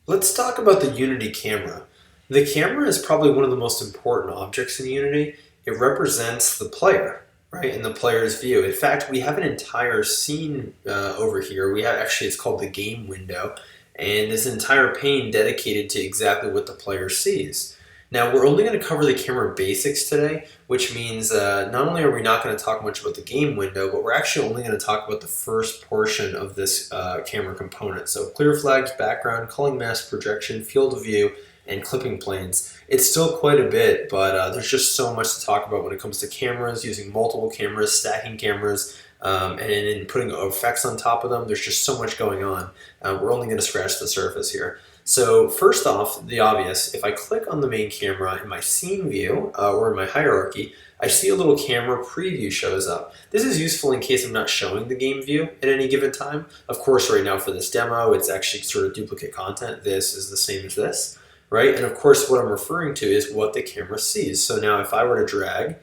Let's talk about the Unity camera. The camera is probably one of the most important objects in Unity. It represents the player, right, in the player's view. In fact, we have an entire scene over here. We have actually, it's called the game window, and there's an entire pane dedicated to exactly what the player sees. Now, we're only going to cover the camera basics today, which means not only are we not going to talk much about the game window, but we're actually only going to talk about the first portion of this camera component. So clear flags, background, culling mask, projection, field of view, and clipping planes. It's still quite a bit, but there's just so much to talk about when it comes to cameras, using multiple cameras, stacking cameras, and then putting effects on top of them. There's just so much going on. We're only going to scratch the surface here. So first off, the obvious, if I click on the main camera in my scene view or in my hierarchy, I see a little camera preview shows up. This is useful in case I'm not showing the game view at any given time. Of course, right now for this demo, it's actually sort of duplicate content. This is the same as this, right? And of course, what I'm referring to is what the camera sees. So now if I were to drag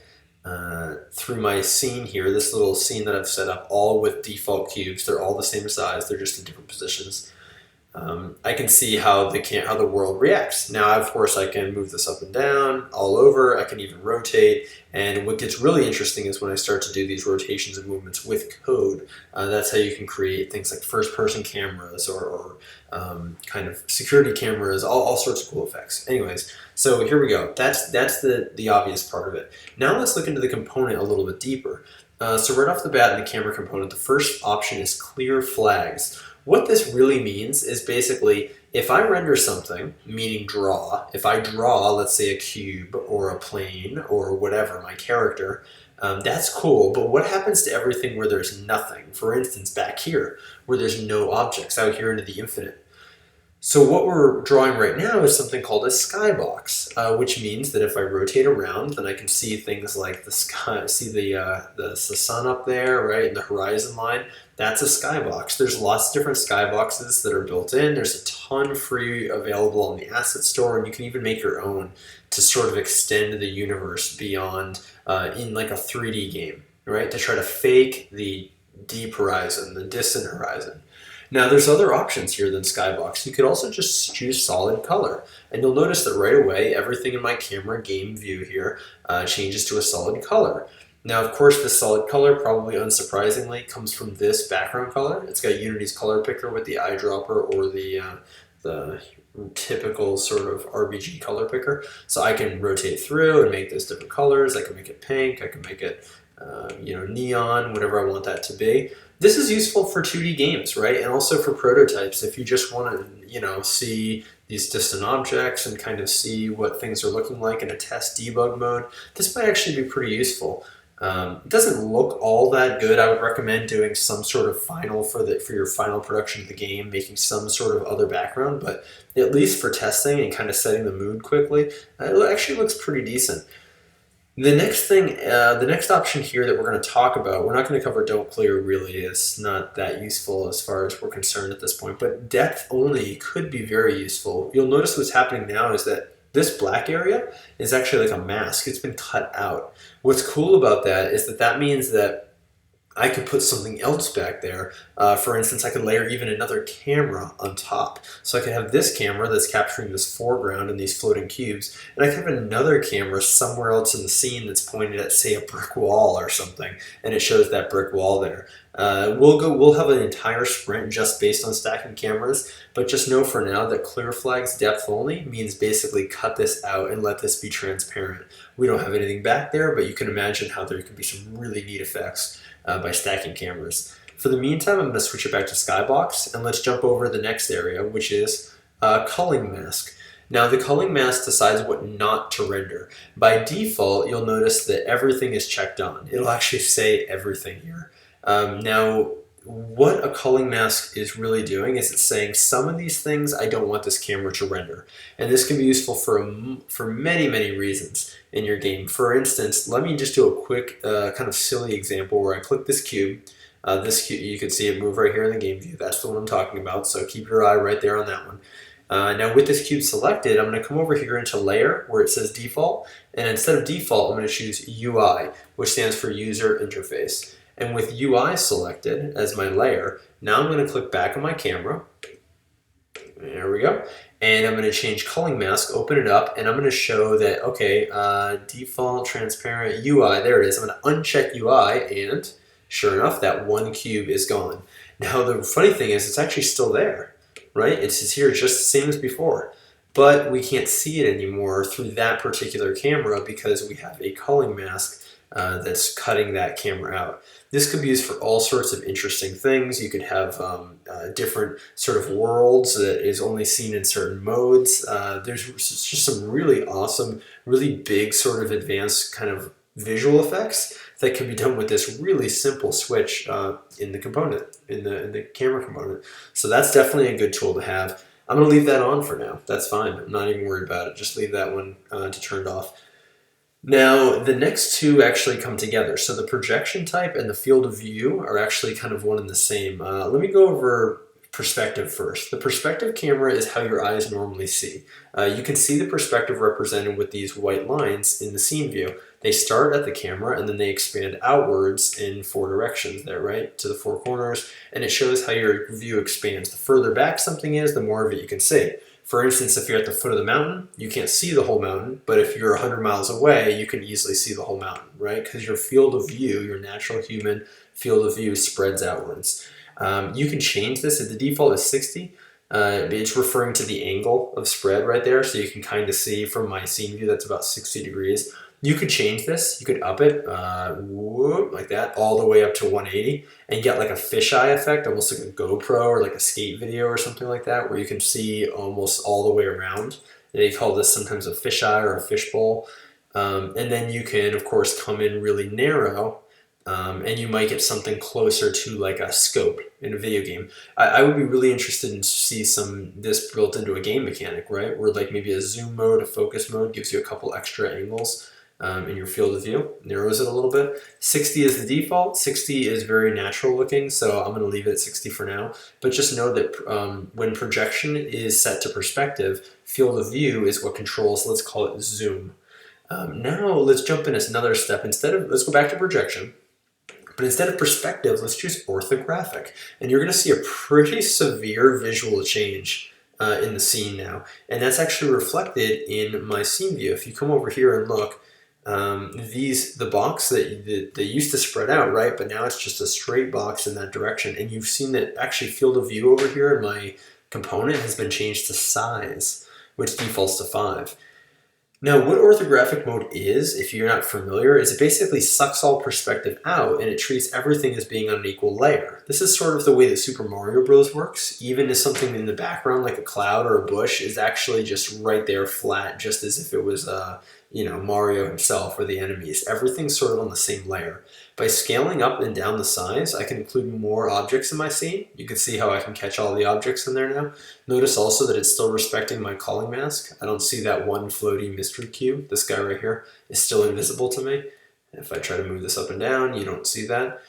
through my scene here, this little scene that I've set up, all with default cubes, they're all the same size, they're just in different positions. I can see how the world reacts. Now, of course, I can move this up and down, all over. I can even rotate. And what gets really interesting is when I start to do these rotations and movements with code. That's how you can create things like first-person cameras or kind of security cameras, all sorts of cool effects. Anyways, so here we go. That's the obvious part of it. Now let's look into the component a little bit deeper. So right off the bat in the camera component, the first option is clear flags. What this really means is basically if I render something, meaning draw, if I draw, let's say a cube or a plane or whatever, my character, that's cool, but what happens to everything where there's nothing? For instance, back here, where there's no objects, out here into the infinite. So what we're drawing right now is something called a skybox, which means that if I rotate around, then I can see things like the sky, see the sun up there, right, and the horizon line. That's a skybox. There's lots of different skyboxes that are built in. There's a ton free available on the asset store, and you can even make your own to sort of extend the universe beyond in like a 3D game, right, to try to fake the deep horizon, the distant horizon. Now there's other options here than Skybox. You could also just choose solid color. And you'll notice that right away, everything in my camera game view here changes to a solid color. Now, of course, this solid color, probably unsurprisingly, comes from this background color. It's got Unity's color picker with the eyedropper or the typical sort of RBG color picker. So I can rotate through and make those different colors. I can make it pink. I can make it neon, whatever I want that to be. This is useful for 2D games, right? And also for prototypes. If you just want to, see these distant objects and kind of see what things are looking like in a test debug mode, this might actually be pretty useful. It doesn't look all that good. I would recommend doing some sort of final for your final production of the game, making some sort of other background, but at least for testing and kind of setting the mood quickly, it actually looks pretty decent. The next option here that we're going to talk about, we're not going to cover don't clear really. It's not that useful as far as we're concerned at this point, but depth only could be very useful. You'll notice what's happening now is that this black area is actually like a mask. It's been cut out. What's cool about that is that means that I could put something else back there. For instance, I could layer even another camera on top. So I could have this camera that's capturing this foreground and these floating cubes, and I could have another camera somewhere else in the scene that's pointed at, say, a brick wall or something, and it shows that brick wall there. We'll have an entire sprint just based on stacking cameras, but just know for now that clear flags depth only means basically cut this out and let this be transparent. We don't have anything back there, but you can imagine how there could be some really neat effects by stacking cameras. For the meantime, I'm going to switch it back to Skybox, and let's jump over to the next area, which is culling mask. Now, the culling mask decides what not to render. By default, you'll notice that everything is checked on. It'll actually say everything here. Now, what a culling mask is really doing is it's saying some of these things I don't want this camera to render. And this can be useful for many, many reasons in your game. For instance, let me just do a quick kind of silly example where I click this cube. This cube, you can see it move right here in the game view. That's the one I'm talking about, so keep your eye right there on that one. Now with this cube selected, I'm going to come over here into Layer where it says Default, and instead of Default, I'm going to choose UI, which stands for User Interface. And with UI selected as my layer, now I'm going to click back on my camera. There we we go. And I'm going to change culling mask, open it up, and I'm going to show that, okay, default transparent UI, there it is. I'm going to uncheck UI, and sure enough, that one cube is gone. Now, the funny thing is, it's actually still there, right? It's here just the same as before, but we can't see it anymore through that particular camera because we have a culling mask that's cutting that camera out. This could be used for all sorts of interesting things. You could have different sort of worlds that is only seen in certain modes. There's just some really awesome, really big sort of advanced kind of visual effects that can be done with this really simple switch in the component, in the camera component. So that's definitely a good tool to have. I'm going to leave that on for now. That's fine. I'm not even worried about it. Just leave that one to turned off. Now, the next two actually come together. So the projection type and the field of view are actually kind of one and the same. Let me go over perspective first. The perspective camera is how your eyes normally see. You can see the perspective represented with these white lines in the scene view. They start at the camera and then they expand outwards in 4 directions there, right? To the 4 corners, and it shows how your view expands. The further back something is, the more of it you can see. For instance, if you're at the foot of the mountain, you can't see the whole mountain, but if you're 100 miles away, you can easily see the whole mountain, right? Because your field of view, your natural human field of view spreads outwards. You can change this. The default is 60. It's referring to the angle of spread right there, so you can kind of see from my scene view that's about 60 degrees. You could change this. You could up it like that all the way up to 180 and get like a fisheye effect, almost like a GoPro or like a skate video or something like that, where you can see almost all the way around. They call this sometimes a fisheye or a fishbowl. And then you can, of course, come in really narrow, and you might get something closer to like a scope in a video game. I would be really interested in see this built into a game mechanic, right? Where like maybe a zoom mode, a focus mode gives you a couple extra angles in your field of view, narrows it a little bit. 60 is the default. 60 is very natural looking, so I'm going to leave it at 60 for now. But just know that when projection is set to perspective, field of view is what controls, let's call it zoom. Now let's jump in another step. Let's go back to projection. But instead of perspective, let's choose orthographic. And you're going to see a pretty severe visual change in the scene now. And that's actually reflected in my scene view. If you come over here and look, the box that they used to spread out, right? But now it's just a straight box in that direction. And you've seen that actually field of view over here in my component has been changed to size, which defaults to 5. Now, what orthographic mode is, if you're not familiar, is it basically sucks all perspective out and it treats everything as being on an equal layer. This is sort of the way that Super Mario Bros. Works. Even if something in the background, like a cloud or a bush, is actually just right there flat, just as if it was Mario himself or the enemies. Everything's sort of on the same layer. By scaling up and down the size, I can include more objects in my scene. You can see how I can catch all the objects in there now. Notice also that it's still respecting my culling mask. I don't see that one floaty mystery cube. This guy right here is still invisible to me. If I try to move this up and down, you don't see that.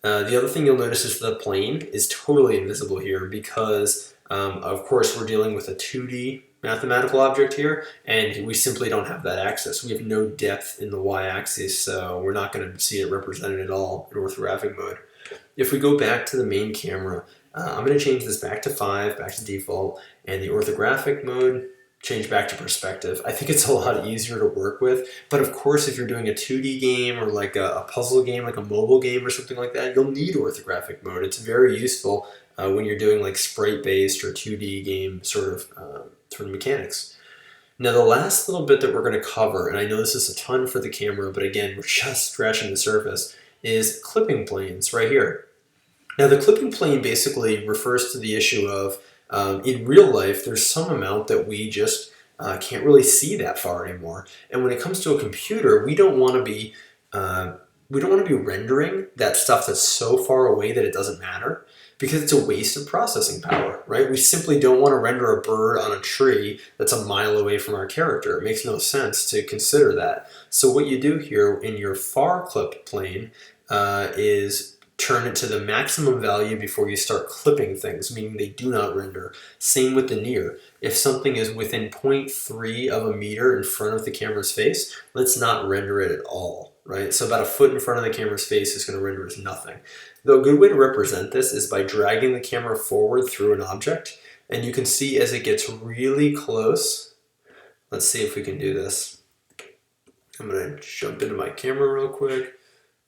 The other thing you'll notice is the plane is totally invisible here because, of course, we're dealing with a 2D mathematical object here, and we simply don't have that access. We have no depth in the y-axis, so we're not going to see it represented at all in orthographic mode. If we go back to the main camera, I'm going to change this back to 5, back to default, and the orthographic mode change back to perspective. I think it's a lot easier to work with, but of course if you're doing a 2D game or like a puzzle game, like a mobile game or something like that, you'll need orthographic mode. It's very useful when you're doing like sprite-based or 2D game sort of mechanics. Now the last little bit that we're going to cover, and I know this is a ton for the camera, but again, we're just scratching the surface, is clipping planes right here. Now the clipping plane basically refers to the issue of in real life, there's some amount that we just can't really see that far anymore. And when it comes to a computer, we don't want to be rendering that stuff that's so far away that it doesn't matter, because it's a waste of processing power, right? We simply don't want to render a bird on a tree that's a mile away from our character. It makes no sense to consider that. So what you do here in your far clip plane is turn it to the maximum value before you start clipping things, meaning they do not render. Same with the near. If something is within 0.3 of a meter in front of the camera's face, let's not render it at all, right? So about a foot in front of the camera's face is going to render as nothing. The good way to represent this is by dragging the camera forward through an object. And you can see as it gets really close, let's see if we can do this. I'm gonna jump into my camera real quick,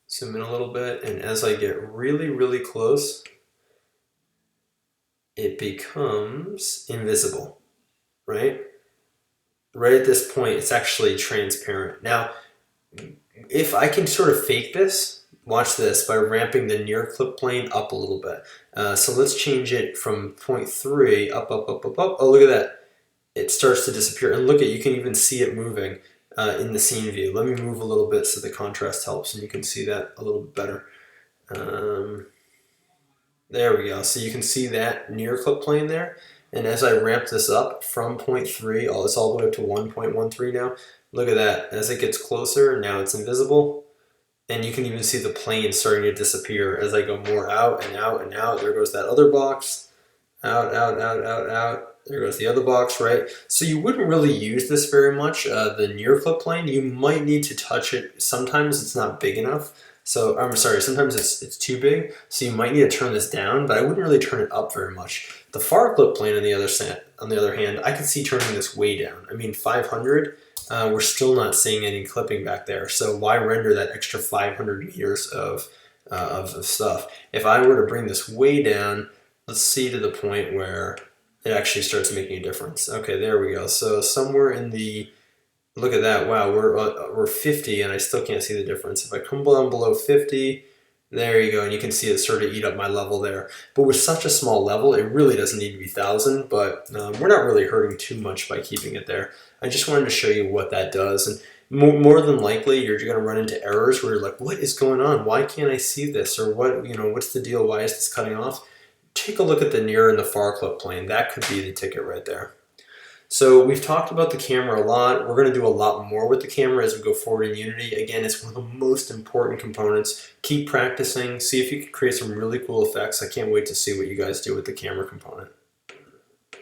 zoom in a little bit, and as I get really, really close, it becomes invisible, right? Right at this point, it's actually transparent. Now, if I can sort of fake this, watch this, by ramping the near clip plane up a little bit. So let's change it from 0.3 up, up, up, up, up. Oh, look at that. It starts to disappear. And look at, you can even see it moving in the scene view. Let me move a little bit so the contrast helps and you can see that a little bit better. There we go. So you can see that near clip plane there. And as I ramp this up from 0.3, it's all the way up to 1.13 now. Look at that. As it gets closer, now it's invisible. And you can even see the plane starting to disappear as I go more out and out and out. There goes that other box. Out, out, out, out, out. There goes the other box, right? So you wouldn't really use this very much, the near clip plane. You might need to touch it. Sometimes it's not big enough. So, I'm sorry, sometimes it's too big. So you might need to turn this down, but I wouldn't really turn it up very much. The far clip plane, on the other hand, I could see turning this way down. I mean, 500, we're still not seeing any clipping back there. So why render that extra 500 meters of stuff? If I were to bring this way down, let's see to the point where it actually starts making a difference. Okay, there we go. So somewhere in the, look at that. Wow, we're 50 and I still can't see the difference. If I come down below 50, there you go. And you can see it sort of eat up my level there. But with such a small level, it really doesn't need to be 1,000, but we're not really hurting too much by keeping it there. I just wanted to show you what that does. And more than likely, you're going to run into errors where you're like, what is going on? Why can't I see this? Or what's the deal? Why is this cutting off? Take a look at the near and the far clip plane. That could be the ticket right there. So we've talked about the camera a lot. We're going to do a lot more with the camera as we go forward in Unity. Again, it's one of the most important components. Keep practicing. See if you can create some really cool effects. I can't wait to see what you guys do with the camera component.